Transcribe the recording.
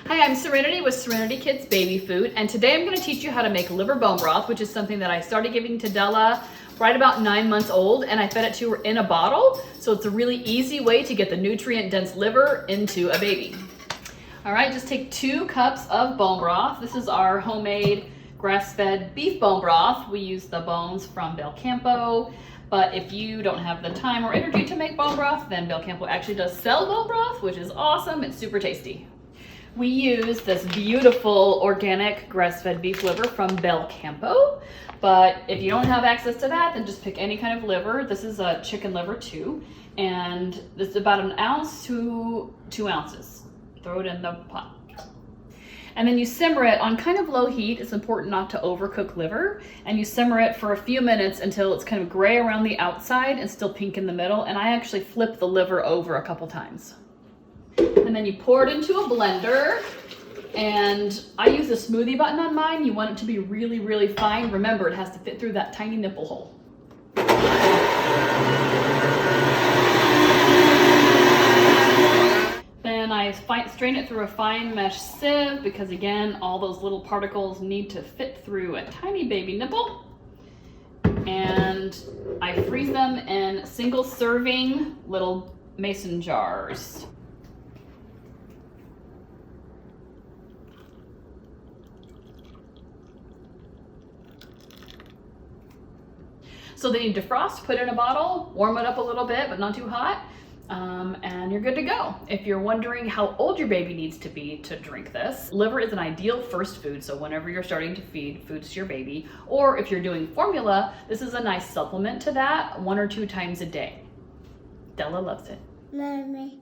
Hi, I'm Serenity with Serenity Kids Baby Food, and today I'm going to teach you how to make liver bone broth, which is something that I started giving to Della right about 9 months old, and I fed it to her in a bottle, so it's a really easy way to get the nutrient-dense liver into a baby. All right, just take 2 cups of bone broth. This is our homemade grass-fed beef bone broth. We use the bones from Belcampo, but if you don't have the time or energy to make bone broth, then Belcampo actually does sell bone broth, which is awesome. It's super tasty. We use this beautiful organic grass-fed beef liver from Belcampo, but if you don't have access to that, then just pick any kind of liver. This is a chicken liver too, and this is about 1 ounce to 2 ounces. Throw it in the pot. And then you simmer it on kind of low heat. It's important not to overcook liver. And you simmer it for a few minutes until it's kind of gray around the outside and still pink in the middle. And I actually flip the liver over a couple times. And then you pour it into a blender. And I use the smoothie button on mine. You want it to be really, really fine. Remember, it has to fit through that tiny nipple hole. Then I strain it through a fine mesh sieve because, again, all those little particles need to fit through a tiny baby nipple. And I freeze them in single serving little mason jars. So then you defrost, put it in a bottle, warm it up a little bit, but not too hot. And you're good to go. If you're wondering how old your baby needs to be to drink this, liver is an ideal first food. So whenever you're starting to feed foods to your baby, or if you're doing formula, this is a nice supplement to that 1 or 2 times a day. Della loves it. Mommy.